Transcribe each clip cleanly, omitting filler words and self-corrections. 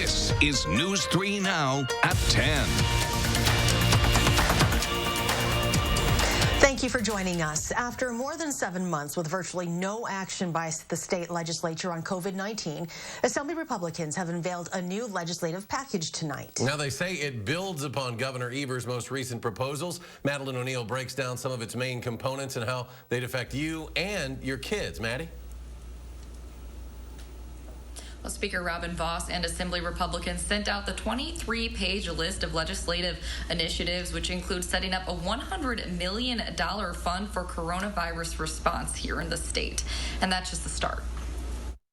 This is News 3 Now at 10. Thank you for joining us. After more than 7 months with virtually no action by the state legislature on COVID-19, Assembly Republicans have unveiled a new legislative package tonight. Now, they say it builds upon Governor Evers' most recent proposals. Madeline O'Neill breaks down some of its main components and how they'd affect you and your kids. Maddie? Well, Speaker Robin Vos and Assembly Republicans sent out the 23-page list of legislative initiatives, which include setting up a $100 million fund for coronavirus response here in the state. And that's just the start.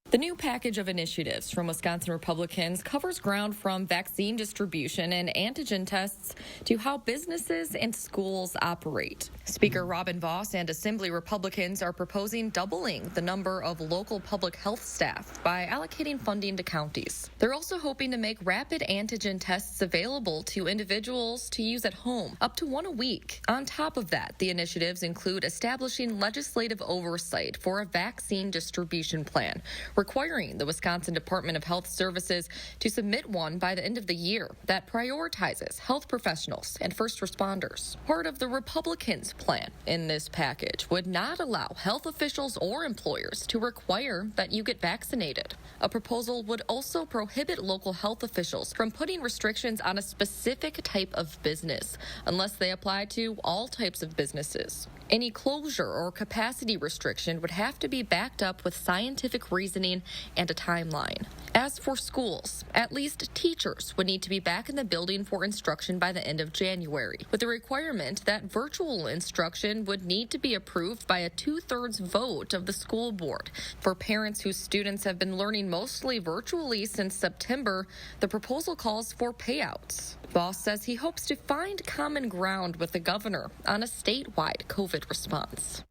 The new package of initiatives from Wisconsin Republicans covers ground from vaccine distribution and antigen tests to how businesses and schools operate. Speaker Robin Vos and Assembly Republicans are proposing doubling the number of local public health staff by allocating funding to counties. They're also hoping to make rapid antigen tests available to individuals to use at home, up to one a week. On top of that, the initiatives include establishing legislative oversight for a vaccine distribution plan, requiring the Wisconsin Department of Health Services to submit one by the end of the year that prioritizes health professionals and first responders. Part of the Republicans' plan in this package would not allow health officials or employers to require that you get vaccinated. A proposal would also prohibit local health officials from putting restrictions on a specific type of business unless they apply to all types of businesses. Any closure or capacity restriction would have to be backed up with scientific reasoning and a timeline. As for schools, at least teachers would need to be back in the building for instruction by the end of January, with the requirement that virtual instruction would need to be approved by a 2/3 vote of the school board. For parents whose students have been learning mostly virtually since September, the proposal calls for payouts. Vos says he hopes to find common ground with the governor on a statewide COVID response.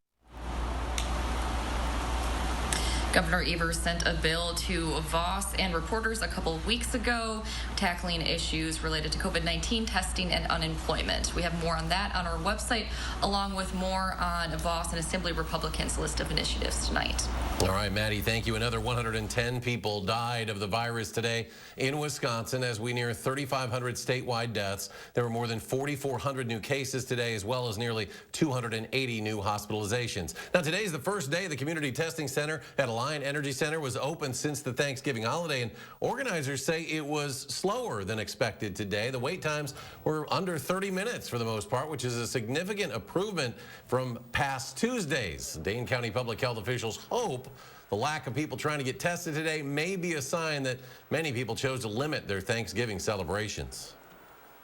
Governor Evers sent a bill to Vos and reporters a couple of weeks ago, tackling issues related to COVID-19 testing and unemployment. We have more on that on our website, along with more on Vos and Assembly Republicans' list of initiatives tonight. All right, Maddie, thank you. Another 110 people died of the virus today in Wisconsin as we near 3,500 statewide deaths. There were more than 4,400 new cases today, as well as nearly 280 new hospitalizations. Now, today's the first day the community testing center at HOTLINE Energy Center was open since the Thanksgiving holiday, and organizers say it was slower than expected today. The wait times were under 30 minutes for the most part, which is a significant improvement from past Tuesdays. Dane County public health officials hope the lack of people trying to get tested today may be a sign that many people chose to limit their Thanksgiving celebrations.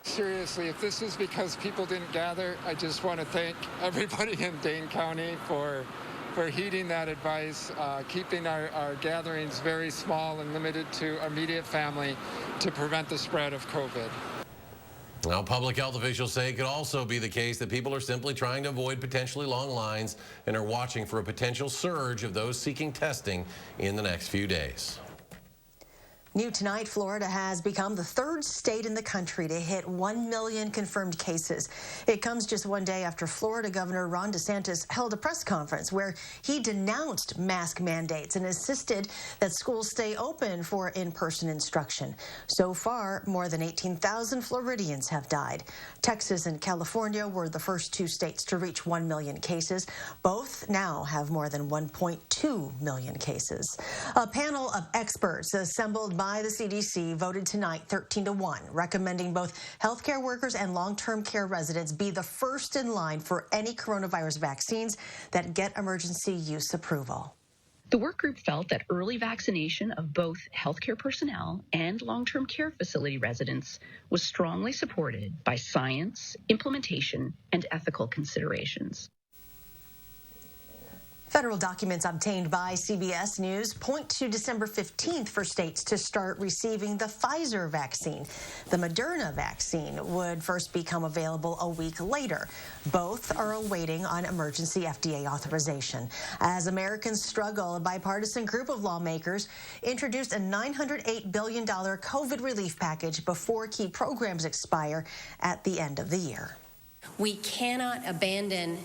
Seriously, if this is because people didn't gather, I just want to thank everybody in Dane County for heeding that advice, keeping our gatherings very small and limited to immediate family to prevent the spread of COVID. Now, public health officials say it could also be the case that people are simply trying to avoid potentially long lines and are watching for a potential surge of those seeking testing in the next few days. New tonight, Florida has become the third state in the country to hit 1 million confirmed cases. It comes just one day after Florida Governor Ron DeSantis held a press conference where he denounced mask mandates and insisted that schools stay open for in-person instruction. So far, more than 18,000 Floridians have died. Texas and California were the first two states to reach 1 million cases. Both now have more than 1.2 million cases. A panel of experts assembled by the CDC voted tonight 13-1, recommending both healthcare workers and long-term care residents be the first in line for any coronavirus vaccines that get emergency use approval. The work group felt that early vaccination of both healthcare personnel and long-term care facility residents was strongly supported by science, implementation, and ethical considerations. Federal documents obtained by CBS News point to December 15th for states to start receiving the Pfizer vaccine. The Moderna vaccine would first become available a week later. Both are awaiting on emergency FDA authorization. As Americans struggle, a bipartisan group of lawmakers introduced a $908 billion COVID relief package before key programs expire at the end of the year. We cannot abandon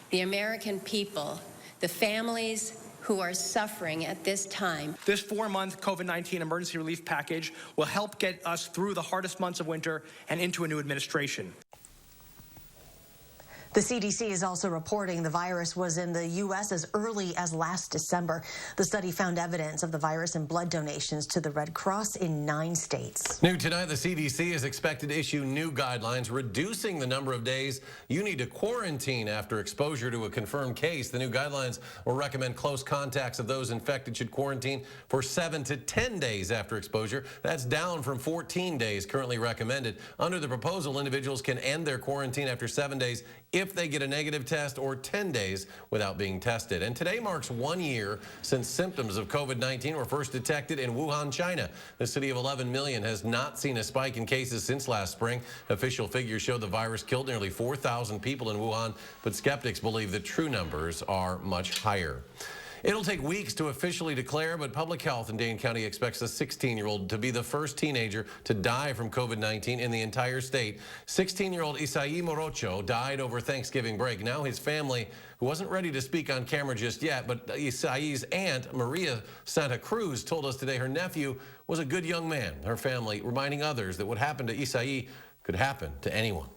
the American people, the families who are suffering at this time. This 4-month COVID-19 emergency relief package will help get us through the hardest months of winter and into a new administration. The CDC is also reporting the virus was in the U.S. as early as last December. The study found evidence of the virus in blood donations to the Red Cross in 9 states. New tonight, the CDC is expected to issue new guidelines reducing the number of days you need to quarantine after exposure to a confirmed case. The new guidelines will recommend close contacts of those infected should quarantine for 7 to 10 days after exposure. That's down from 14 days currently recommended. Under the proposal, individuals can end their quarantine after 7 days if they get a negative test or 10 days without being tested. And today marks 1 year since symptoms of COVID-19 were first detected in Wuhan, China. The city of 11 million has not seen a spike in cases since last spring. Official figures show the virus killed nearly 4,000 people in Wuhan, but skeptics believe the true numbers are much higher. It'll take weeks to officially declare, but public health in Dane County expects a 16-year-old to be the first teenager to die from COVID-19 in the entire state. 16-year-old Isai Morocho died over Thanksgiving break. Now his family, who wasn't ready to speak on camera just yet, but Isai's aunt, Maria Santa Cruz, told us today her nephew was a good young man. Her family reminding others that what happened to Isai could happen to anyone.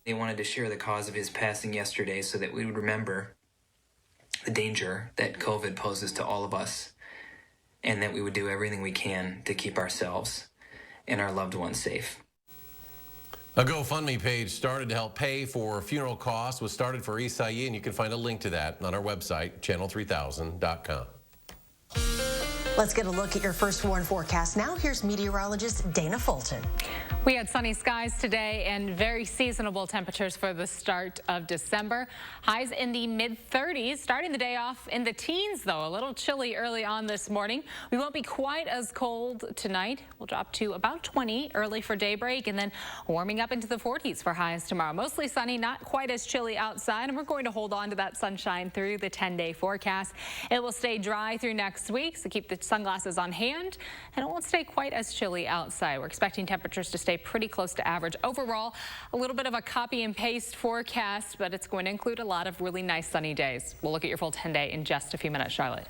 They wanted to share the cause of his passing yesterday so that we would remember the danger that COVID poses to all of us, and that we would do everything we can to keep ourselves and our loved ones safe. A GoFundMe page started to help pay for funeral costs was started for Isai, and you can find a link to that on our website, channel3000.com. Let's get a look at your first warn forecast. Now here's meteorologist Dana Fulton. We had sunny skies today and very seasonable temperatures for the start of December. Highs in the mid-30s, starting the day off in the teens, though. A little chilly early on this morning. We won't be quite as cold tonight. We'll drop to about 20 early for daybreak, and then warming up into the 40s for highs tomorrow. Mostly sunny, not quite as chilly outside, and we're going to hold on to that sunshine through the 10-day forecast. It will stay dry through next week, so keep the sunglasses on hand, and it won't stay quite as chilly outside. We're expecting temperatures to stay pretty close to average. Overall, a little bit of a copy and paste forecast, but it's going to include a lot of really nice sunny days. We'll look at your full 10-day in just a few minutes, Charlotte.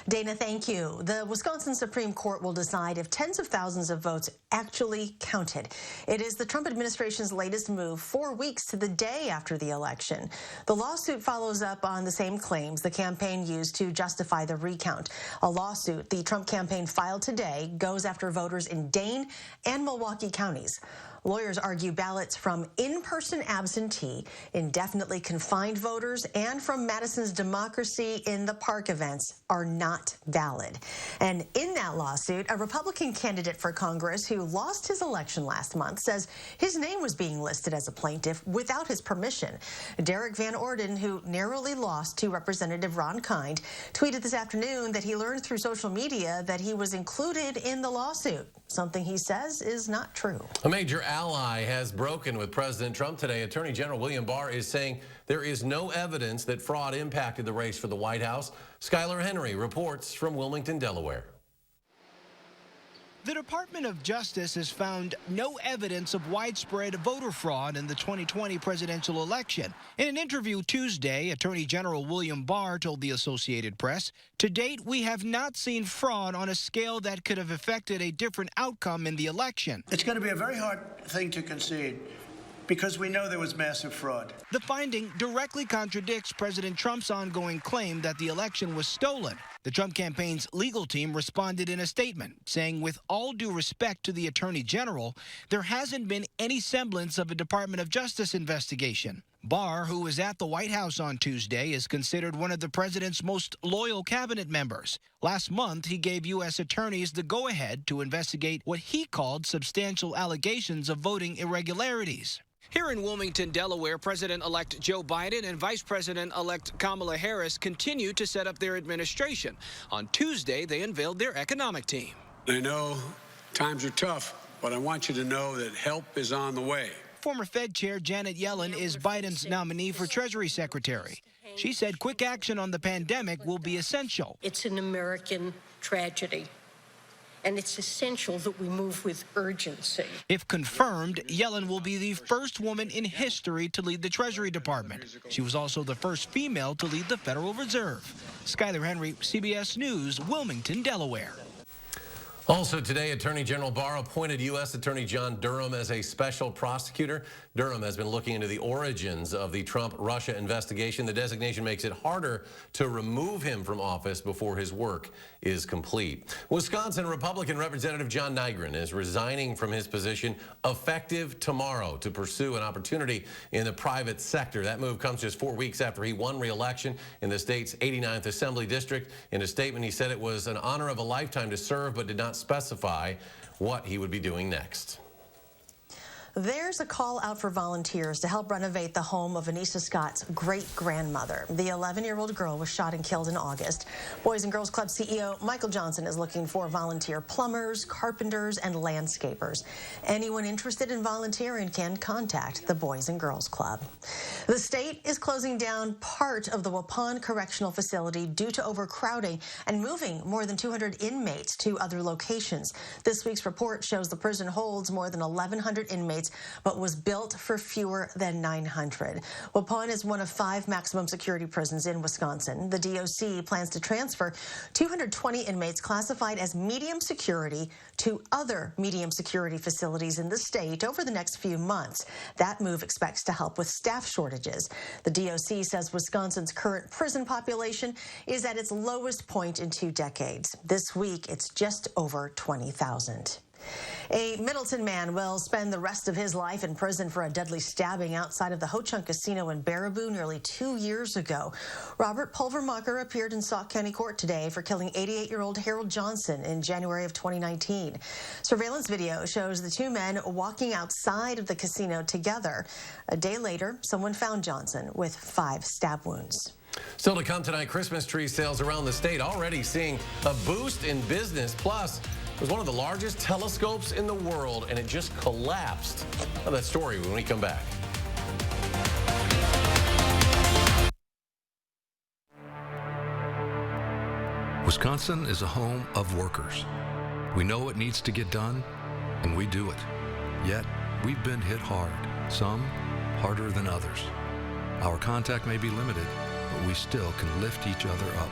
Dana, thank you. The Wisconsin Supreme Court will decide if tens of thousands of votes actually counted. It is the Trump administration's latest move 4 weeks to the day after the election. The lawsuit follows up on the same claims the campaign used to justify the recount. A lawsuit the Trump campaign filed today goes after voters in Dane and Milwaukee counties. Lawyers argue ballots from in-person absentee, indefinitely confined voters, and from Madison's Democracy in the Park events are not valid. And in that lawsuit, a Republican candidate for Congress who lost his election last month says his name was being listed as a plaintiff without his permission. Derek Van Orden, who narrowly lost to Representative Ron Kind, tweeted this afternoon that he learned through social media that he was included in the lawsuit, something he says is not true. A major ally has broken with President Trump today. Attorney General William Barr is saying there is no evidence that fraud impacted the race for the White House. Skylar Henry reports from Wilmington, Delaware. The Department of Justice has found no evidence of widespread voter fraud in the 2020 presidential election. In an interview Tuesday, Attorney General William Barr told the Associated Press, "To date, we have not seen fraud on a scale that could have affected a different outcome in the election." It's going to be a very hard thing to concede, because we know there was massive fraud. The finding directly contradicts President Trump's ongoing claim that the election was stolen. The Trump campaign's legal team responded in a statement, saying, with all due respect to the Attorney General, there hasn't been any semblance of a Department of Justice investigation. Barr, who was at the White House on Tuesday, is considered one of the president's most loyal cabinet members. Last month, he gave U.S. attorneys the go-ahead to investigate what he called substantial allegations of voting irregularities. Here in Wilmington, Delaware, President-elect Joe Biden and Vice President-elect Kamala Harris continue to set up their administration. On Tuesday, they unveiled their economic team. I know times are tough, but I want you to know that help is on the way. Former Fed Chair Janet Yellen is Biden's nominee for Treasury Secretary. She said quick action on the pandemic will be essential. It's an American tragedy, and it's essential that we move with urgency. If confirmed, Yellen will be the first woman in history to lead the Treasury Department. She was also the first female to lead the Federal Reserve. Skyler Henry, CBS News, Wilmington, Delaware. Also today, Attorney General Barr appointed U.S. Attorney John Durham as a special prosecutor. Durham has been looking into the origins of the Trump-Russia investigation. The designation makes it harder to remove him from office before his work is complete. Wisconsin Republican Representative John Nygren is resigning from his position effective tomorrow to pursue an opportunity in the private sector. That move comes just 4 weeks after he won re-election in the state's 89th Assembly District. In a statement, he said it was an honor of a lifetime to serve, but did not specify what he would be doing next. There's a call out for volunteers to help renovate the home of Anissa Scott's great-grandmother. The 11-year-old girl was shot and killed in August. Boys and Girls Club CEO Michael Johnson is looking for volunteer plumbers, carpenters, and landscapers. Anyone interested in volunteering can contact the Boys and Girls Club. The state is closing down part of the Waupun Correctional Facility due to overcrowding and moving more than 200 inmates to other locations. This week's report shows the prison holds more than 1,100 inmates, but was built for fewer than 900. Waupun is one of 5 maximum security prisons in Wisconsin. The DOC plans to transfer 220 inmates classified as medium security to other medium security facilities in the state over the next few months. That move expects to help with staff shortages. The DOC says Wisconsin's current prison population is at its lowest point in 2 decades. This week, it's just over 20,000. A Middleton man will spend the rest of his life in prison for a deadly stabbing outside of the Ho-Chunk Casino in Baraboo nearly 2 years ago. Robert Pulvermacher appeared in Sauk County Court today for killing 88-year-old Harold Johnson in January of 2019. Surveillance video shows the 2 men walking outside of the casino together. A day later, someone found Johnson with 5 stab wounds. Still to come tonight, Christmas tree sales around the state already seeing a boost in business. Plus, it was one of the largest telescopes in the world, and it just collapsed. Well, that story when we come back. Wisconsin is a home of workers. We know what needs to get done, and we do it. Yet, we've been hit hard, some harder than others. Our contact may be limited, but we still can lift each other up.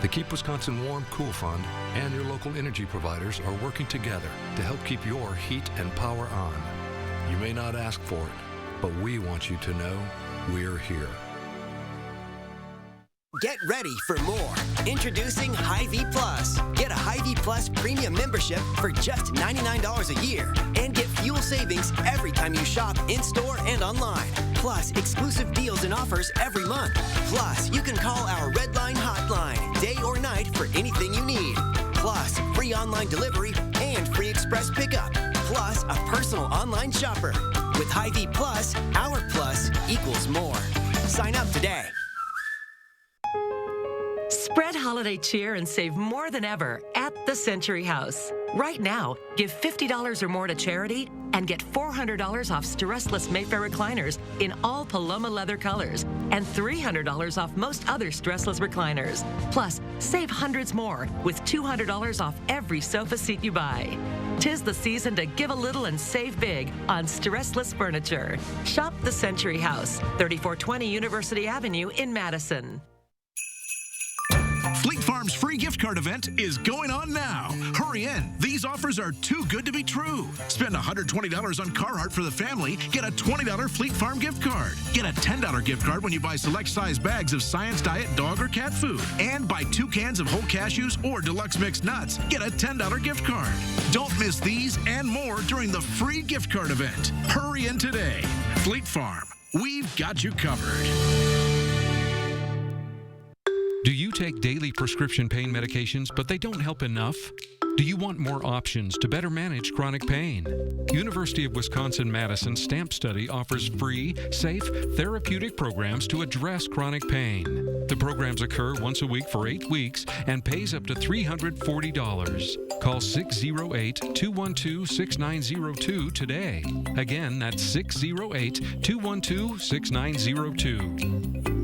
The Keep Wisconsin Warm Cool Fund and your local energy providers are working together to help keep your heat and power on. You may not ask for it, but we want you to know we're here. Get ready for more. Introducing Hy-Vee Plus. Get a Hy-Vee Plus premium membership for just $99 a year and get fuel savings every time you shop in-store and online. Plus, exclusive deals and offers every month. Plus, you can call our Red Line hotline day or night for anything you need. Plus, free online delivery and free express pickup. Plus, a personal online shopper. With Hy-Vee Plus, our plus equals more. Sign up today. Spread holiday cheer and save more than ever at the Century House. Right now, give $50 or more to charity and get $400 off stressless Mayfair recliners in all Paloma leather colors and $300 off most other stressless recliners. Plus, save hundreds more with $200 off every sofa seat you buy. 'Tis the season to give a little and save big on stressless furniture. Shop the Century House, 3420 University Avenue in Madison. Fleet Farm's free gift card event is going on now. Hurry in. These offers are too good to be true. Spend $120 on Carhartt for the family. Get a $20 Fleet Farm gift card. Get a $10 gift card when you buy select size bags of Science Diet dog or cat food. And buy 2 cans of whole cashews or deluxe mixed nuts. Get a $10 gift card. Don't miss these and more during the free gift card event. Hurry in today. Fleet Farm. We've got you covered. Do you take daily prescription pain medications, but they don't help enough? Do you want more options to better manage chronic pain? University of Wisconsin-Madison STAMP Study offers free, safe, therapeutic programs to address chronic pain. The programs occur once a week for 8 weeks and pays up to $340. Call 608-212-6902 today. Again, that's 608-212-6902.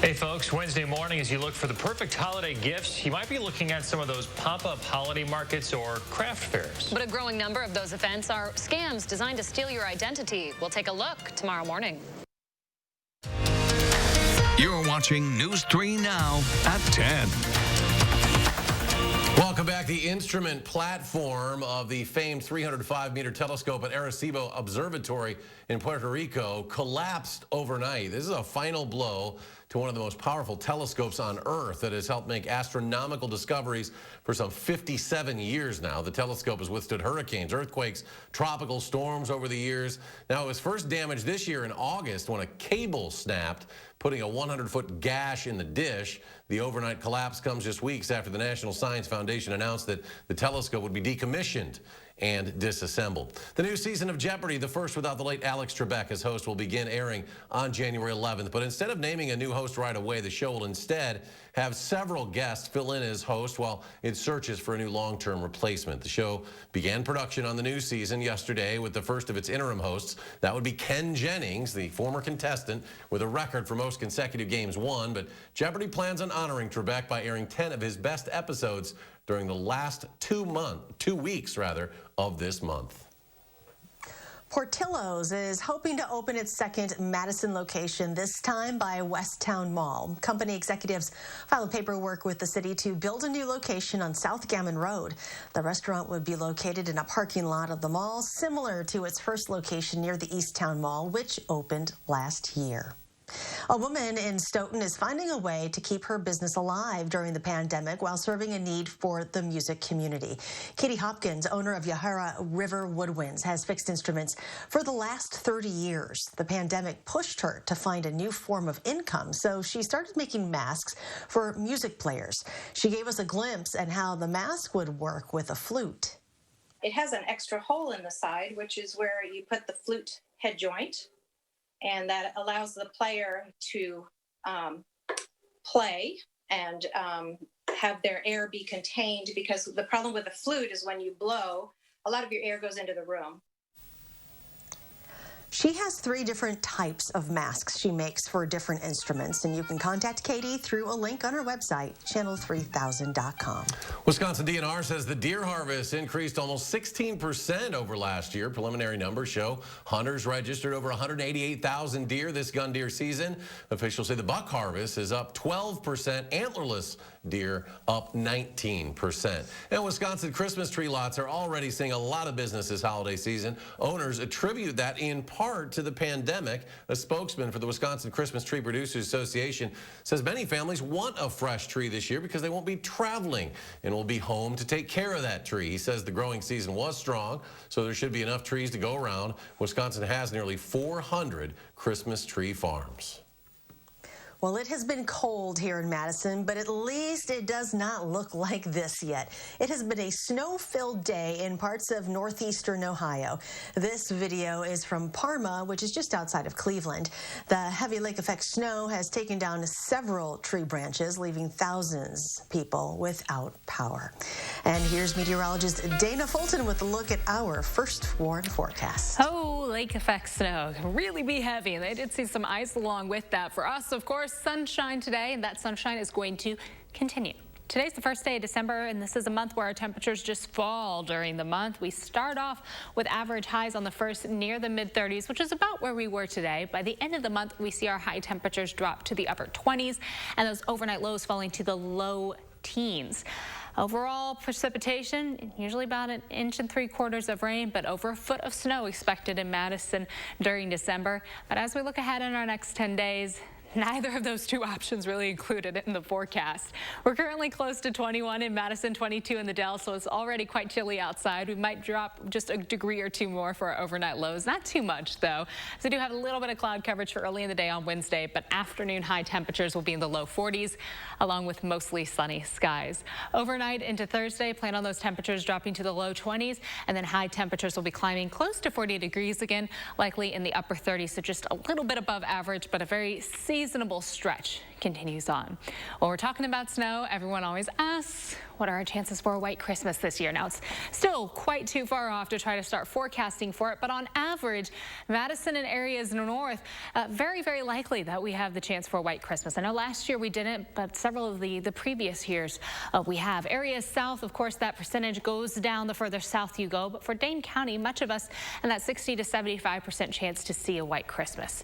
A folks. Wednesday morning, as you look for the perfect holiday gifts, you might be looking at some of those pop-up holiday markets or craft fairs. But a growing number of those events are scams designed to steal your identity. We'll take a look tomorrow morning. You're watching News 3 Now at 10. Welcome back. The instrument platform of the famed 305-meter telescope at Arecibo Observatory in Puerto Rico collapsed overnight. This is a final blow to one of the most powerful telescopes on Earth that has helped make astronomical discoveries for some 57 years now. The telescope has withstood hurricanes, earthquakes, tropical storms over the years. Now, it was first damaged this year in August when a cable snapped, putting a 100-foot gash in the dish. The overnight collapse comes just weeks after the National Science Foundation announced that the telescope would be decommissioned and disassembled. The new season of Jeopardy, the first without the late Alex Trebek as host, will begin airing on January 11th. But instead of naming a new host right away, the show will instead have several guests fill in as host while it searches for a new long-term replacement. The show began production on the new season yesterday with the first of its interim hosts. That would be Ken Jennings, the former contestant with a record for most consecutive games won. But Jeopardy plans on honoring Trebek by airing 10 of his best episodes during the last 2 weeks of this month. Portillo's is hoping to open its second Madison location, this time by Westtown Mall. Company executives filed paperwork with the city to build a new location on South Gammon Road. The restaurant would be located in a parking lot of the mall, similar to its first location near the Easttown Mall, which opened last year. A woman in Stoughton is finding a way to keep her business alive during the pandemic while serving a need for the music community. Katie Hopkins, owner of Yahara River Woodwinds, has fixed instruments for the last 30 years. The pandemic pushed her to find a new form of income, so she started making masks for music players. She gave us a glimpse at how the mask would work with a flute. It has an extra hole in the side, which is where you put the flute head joint. And that allows the player to play and have their air be contained, because the problem with the flute is when you blow, a lot of your air goes into the room. She has 3 different types of masks she makes for different instruments, and you can contact Katie through a link on her website, channel3000.com. Wisconsin DNR says the deer harvest increased almost 16% over last year. Preliminary numbers show hunters registered over 188,000 deer this gun deer season. Officials say the buck harvest is up 12%, antlerless deer up 19%. And Wisconsin Christmas tree lots are already seeing a lot of business this holiday season. Owners attribute that in part to the pandemic. A spokesman for the Wisconsin Christmas Tree Producers Association says many families want a fresh tree this year because they won't be traveling and will be home to take care of that tree. He says the growing season was strong, so there should be enough trees to go around. Wisconsin has nearly 400 Christmas tree farms. Well, it has been cold here in Madison, but at least it does not look like this yet. It has been a snow-filled day in parts of northeastern Ohio. This video is from Parma, which is just outside of Cleveland. The heavy lake effect snow has taken down several tree branches, leaving thousands of people without power. And here's meteorologist Dana Fulton with a look at our first warn forecast. Oh, lake effect snow can really be heavy, and they did see some ice along with that. For us, of course, sunshine today, and that sunshine is going to continue. Today's the first day of December, and this is a month where our temperatures just fall during the month. We start off with average highs on the first near the mid-30s, which is about where we were today. By the end of the month, we see our high temperatures drop to the upper 20s, and those overnight lows falling to the low teens. Overall precipitation, usually about 1 3/4 inches of rain, but over a foot of snow expected in Madison during December. But as we look ahead in our next 10 days, neither of those 2 options really included in the forecast. We're currently close to 21 in Madison, 22 in the Dell, so it's already quite chilly outside. We might drop just a degree or 2 more for our overnight lows. Not too much, though. So we do have a little bit of cloud coverage for early in the day on Wednesday, but afternoon high temperatures will be in the low 40s, along with mostly sunny skies. Overnight into Thursday, plan on those temperatures dropping to the low 20s, and then high temperatures will be climbing close to 40 degrees again, likely in the upper 30s, so just a little bit above average, but a very seasonal unseasonable stretch continues on. When we're talking about snow, everyone always asks, what are our chances for a white Christmas this year? Now, it's still quite too far off to try to start forecasting for it, but on average, Madison and areas north, very, very likely that we have the chance for a white Christmas. I know last year we didn't, but several of the previous years we have. Areas south, of course, that percentage goes down the further south you go, but for Dane County, much of us, and that 60 to 75% chance to see a white Christmas.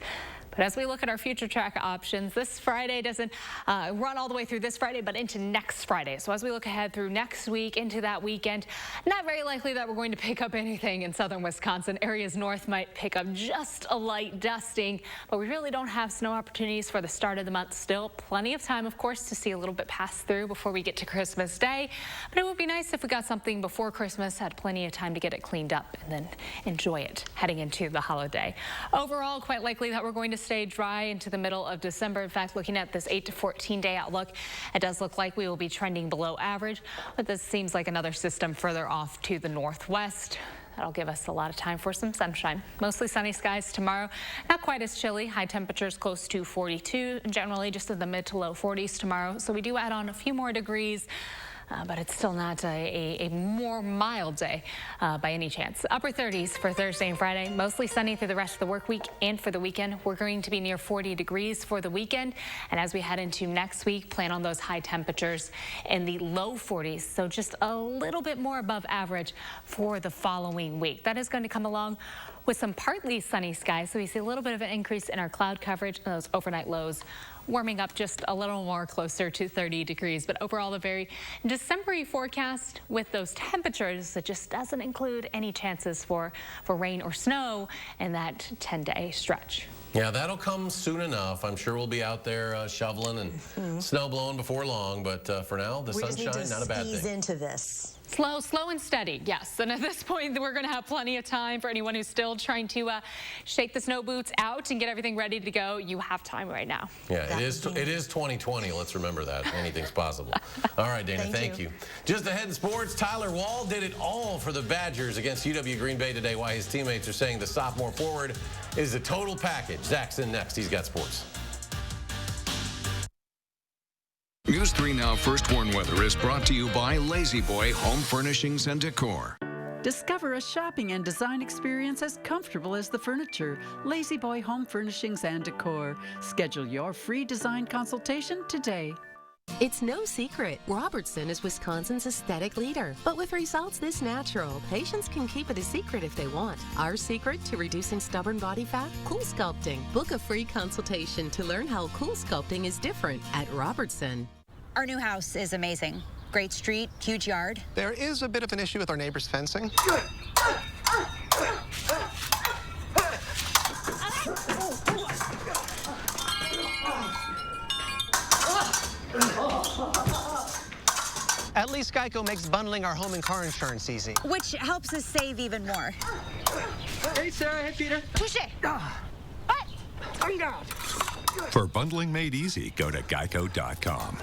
But as we look at our future track options, this Friday doesn't run all the way through this Friday, but into next Friday. So as we look ahead through next week into that weekend, not very likely that we're going to pick up anything in southern Wisconsin. Areas north might pick up just a light dusting, but we really don't have snow opportunities for the start of the month. Still plenty of time, of course, to see a little bit pass through before we get to Christmas Day. But it would be nice if we got something before Christmas, had plenty of time to get it cleaned up and then enjoy it heading into the holiday. Overall, quite likely that we're going to stay dry into the middle of December. In fact, looking at this 8 to 14 day outlook, it does look like we will be trending below average, but this seems like another system further off to the northwest. That'll give us a lot of time for some sunshine. Mostly sunny skies tomorrow. Not quite as chilly. High temperatures close to 42, generally just in the mid to low 40s tomorrow. So we do add on a few more degrees. But it's still not a more mild day by any chance. Upper 30s for Thursday and Friday. Mostly sunny through the rest of the work week and for the weekend. We're going to be near 40 degrees for the weekend. And as we head into next week, plan on those high temperatures in the low 40s. So just a little bit more above average for the following week. That is going to come along with some partly sunny skies. So we see a little bit of an increase in our cloud coverage and those overnight lows warming up just a little more closer to 30 degrees. But overall, a very December-y forecast with those temperatures that just doesn't include any chances for rain or snow in that 10-day stretch. Yeah, that'll come soon enough. I'm sure we'll be out there shoveling and snow blowing before long. But for now, the sunshine, not a bad thing. We just need to ease into this. Slow and steady, yes. And at this point, we're going to have plenty of time for anyone who's still trying to shake the snow boots out and get everything ready to go. You have time right now. Yeah, it is 2020. Let's remember that. Anything's possible. All right, Dana, thank you. Just ahead in sports, Tyler Wall did it all for the Badgers against UW Green Bay today, while his teammates are saying the sophomore forward is a total package. Zach's in next. He's got sports. News 3 Now First Warn Weather is brought to you by Lazy Boy Home Furnishings and Decor. Discover a shopping and design experience as comfortable as the furniture. Lazy Boy Home Furnishings and Decor. Schedule your free design consultation today. It's no secret, Robertson is Wisconsin's aesthetic leader. But with results this natural, patients can keep it a secret if they want. Our secret to reducing stubborn body fat? Cool Sculpting. Book a free consultation to learn how Cool Sculpting is different at Robertson. Our new house is amazing. Great street, huge yard. There is a bit of an issue with our neighbor's fencing. At least Geico makes bundling our home and car insurance easy. Which helps us save even more. Hey, Sarah. Hey, Peter. Push it. What? For bundling made easy, go to geico.com.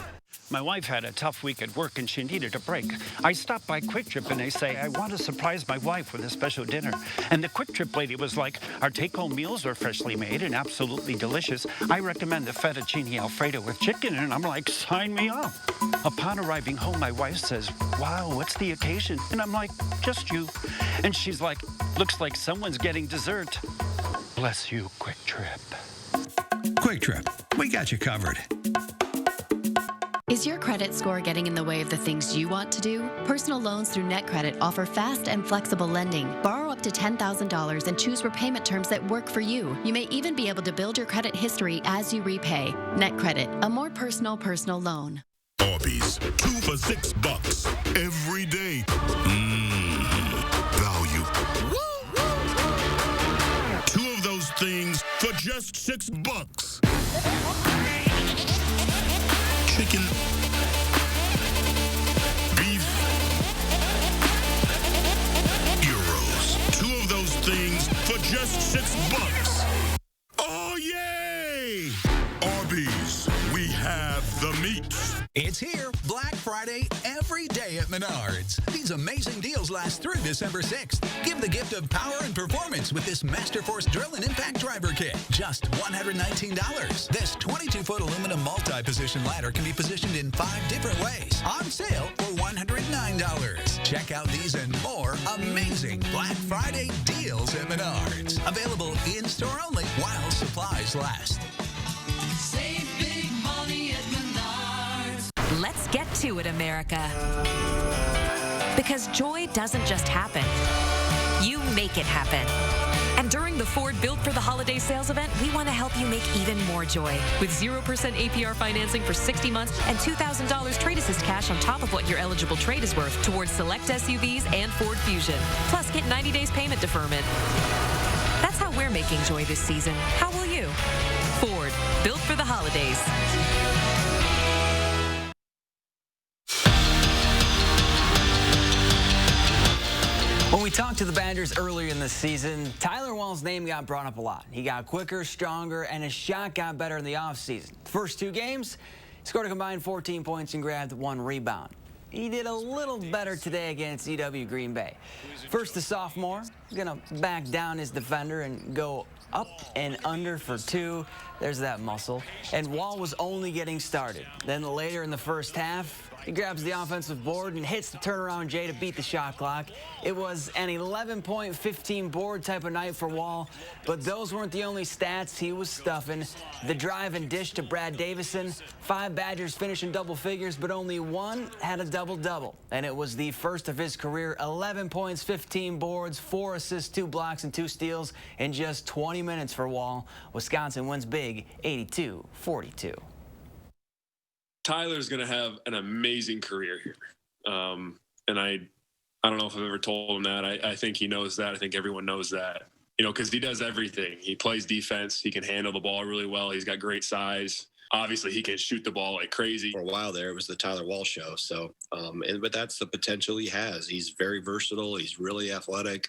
My wife had a tough week at work and she needed a break. I stopped by Quick Trip and they say, I want to surprise my wife with a special dinner. And the Quick Trip lady was like, our take-home meals are freshly made and absolutely delicious. I recommend the fettuccine Alfredo with chicken. And I'm like, sign me up. Upon arriving home, my wife says, wow, what's the occasion? And I'm like, just you. And she's like, looks like someone's getting dessert. Bless you, Quick Trip. Quick Trip, we got you covered. Is your credit score getting in the way of the things you want to do? Personal loans through NetCredit offer fast and flexible lending. Borrow up to $10,000 and choose repayment terms that work for you. You may even be able to build your credit history as you repay. NetCredit, a more personal loan. Arby's, 2 for $6 every day. Value. 2 of those things for just $6. Chicken, beef, gyros. 2 of those things for just $6. Oh, yay! Arby's, we have the meat. It's here, Black Friday Friday every day at Menards. These amazing deals last through December 6th. Give the gift of power and performance with this Masterforce Drill and Impact Driver Kit. Just $119. This 22-foot aluminum multi-position ladder can be positioned in 5 different ways. On sale for $109. Check out these and more amazing Black Friday deals at Menards. Available in-store only while supplies last. Save big money at Menards. Let's get to it, America. Because joy doesn't just happen. You make it happen. And during the Ford Built for the Holiday sales event, we want to help you make even more joy. With 0% APR financing for 60 months and $2,000 trade assist cash on top of what your eligible trade is worth towards select SUVs and Ford Fusion. Plus, get 90 days payment deferment. That's how we're making joy this season. How will you? Ford, built for the holidays. When we talked to the Badgers earlier in the season, Tyler Wall's name got brought up a lot. He got quicker, stronger, and his shot got better in the offseason. The first 2 games, he scored a combined 14 points and grabbed 1 rebound. He did a little better today against EW Green Bay. First, the sophomore, gonna back down his defender and go up and under for 2. There's that muscle. And Wall was only getting started. Then later in the first half, he grabs the offensive board and hits the turnaround J to beat the shot clock. It was an 11-point, 15-board type of night for Wall, but those weren't the only stats he was stuffing. The drive and dish to Brad Davison, 5 Badgers finishing double figures, but only 1 had a double-double, and it was the first of his career. 11 points, 15 boards, 4 assists, 2 blocks, and 2 steals in just 20 minutes for Wall. Wisconsin wins big, 82-42. Tyler's going to have an amazing career here. And I don't know if I've ever told him that. I think he knows that. I think everyone knows that, you know, because he does everything. He plays defense. He can handle the ball really well. He's got great size. Obviously, he can shoot the ball like crazy. For a while there, it was the Tyler Wall show. So, but that's the potential he has. He's very versatile. He's really athletic.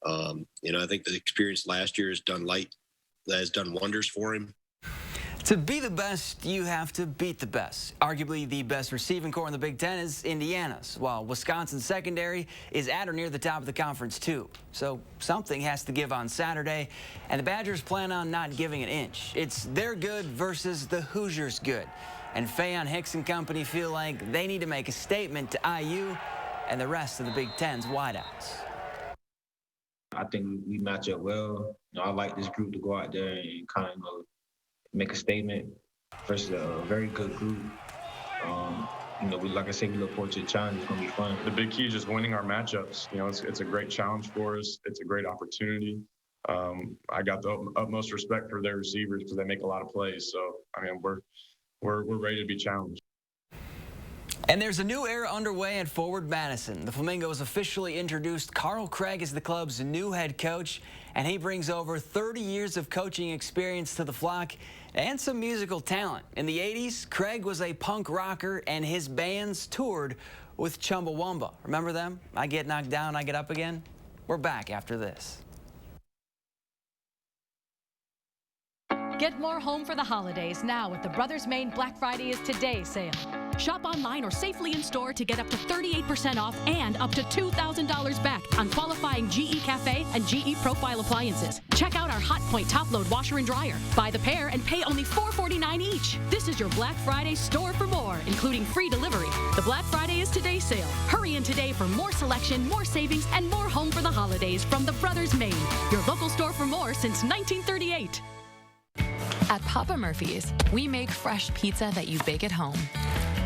You know, I think the experience last year has done wonders for him. To be the best, you have to beat the best. Arguably the best receiving corps in the Big Ten is Indiana's, while Wisconsin's secondary is at or near the top of the conference too. So something has to give on Saturday, and the Badgers plan on not giving an inch. It's their good versus the Hoosiers' good. And Faion Hicks and company feel like they need to make a statement to IU and the rest of the Big Ten's wideouts. I think we match up well. You know, I like this group to go out there and kind of, make a statement versus a very good group. You know, like I said, we look forward to the challenge. It's going to be fun. The big key is just winning our matchups. You know, it's a great challenge for us. It's a great opportunity. I got the utmost respect for their receivers because they make a lot of plays. So, I mean, we're ready to be challenged. And there's a new era underway at Forward Madison. The Flamingos officially introduced Carl Craig as the club's new head coach, and he brings over 30 years of coaching experience to the flock and some musical talent. In the 80s, Craig was a punk rocker, and his bands toured with Chumbawamba. Remember them? I Get Knocked Down, I Get Up Again? We're back after this. Get more home for the holidays now with the Brothers Maine Black Friday is Today sale. Shop online or safely in store to get up to 38% off and up to $2,000 back on qualifying GE Cafe and GE Profile appliances. Check out our HotPoint top-load washer and dryer. Buy the pair and pay only $4.49 each. This is your Black Friday store for more, including free delivery. The Black Friday is Today sale. Hurry in today for more selection, more savings, and more home for the holidays from the Brothers Maine, your local store for more since 1938. At Papa Murphy's, we make fresh pizza that you bake at home.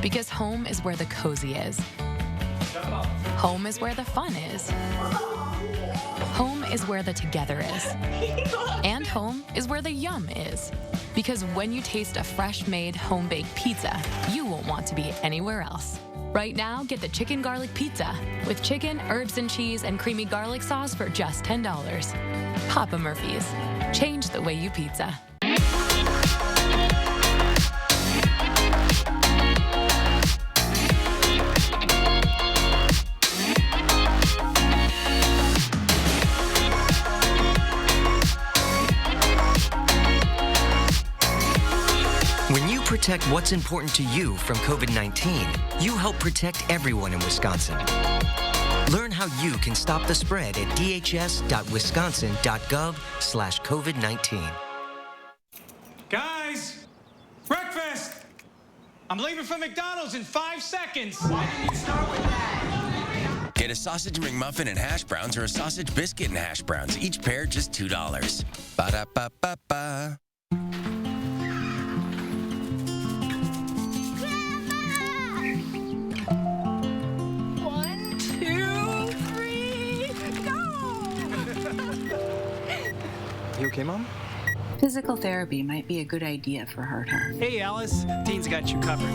Because home is where the cozy is. Home is where the fun is. Home is where the together is. And home is where the yum is. Because when you taste a fresh-made, home-baked pizza, you won't want to be anywhere else. Right now, get the chicken garlic pizza with chicken, herbs and cheese, and creamy garlic sauce for just $10. Papa Murphy's. Change the way you pizza. protect what's important to you from COVID-19, you help protect everyone in Wisconsin. Learn how you can stop the spread at dhs.wisconsin.gov/COVID-19. Guys, breakfast! I'm leaving for McDonald's in 5 seconds. Why didn't you start with that? Get a sausage McMuffin and hash browns or a sausage biscuit and hash browns. Each pair just $2. Ba-da-ba-ba-ba. You okay, Mom? Physical therapy might be a good idea for her. Hey, Alice. Dean's got you covered.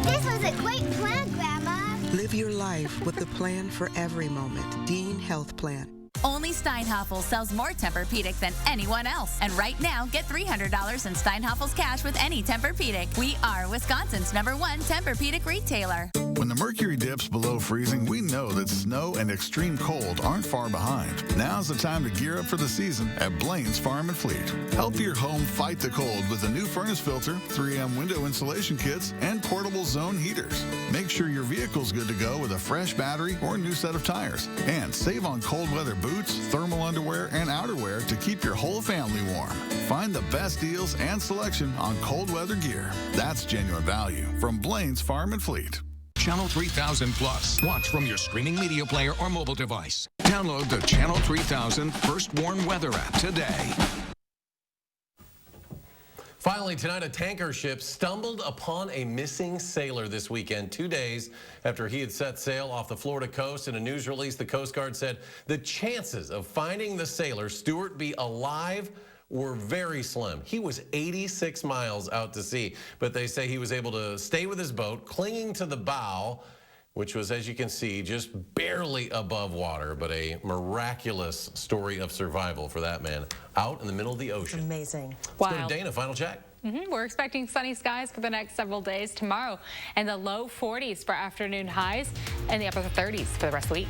This was a great plan, Grandma. Live your life with the plan for every moment. Dean Health Plan. Only Steinhoffel sells more Tempur-Pedic than anyone else. And right now, get $300 in Steinhoffel's cash with any Tempur-Pedic. We are Wisconsin's #1 Tempur-Pedic retailer. When the mercury dips below freezing, we know that snow and extreme cold aren't far behind. Now's the time to gear up for the season at Blaine's Farm and Fleet. Help your home fight the cold with a new furnace filter, 3M window insulation kits, and portable zone heaters. Make sure your vehicle's good to go with a fresh battery or new set of tires. And save on cold weather boots, thermal underwear, and outerwear to keep your whole family warm. Find the best deals and selection on cold weather gear. That's genuine value from Blaine's Farm and Fleet. Channel 3000 Plus. Watch from your streaming media player or mobile device. Download the Channel 3000 First Warn Weather app today. Finally, tonight, a tanker ship stumbled upon a missing sailor this weekend, 2 days after he had set sail off the Florida coast. In a news release, the Coast Guard said the chances of finding the sailor, Stuart B., alive were very slim. He was 86 miles out to sea, but they say he was able to stay with his boat, clinging to the bow, which was, as you can see, just barely above water, but a miraculous story of survival for that man out in the middle of the ocean. Amazing. Let's go to Dana, final check. We're expecting sunny skies for the next several days tomorrow, and the low 40s for afternoon highs and the upper 30s for the rest of the week.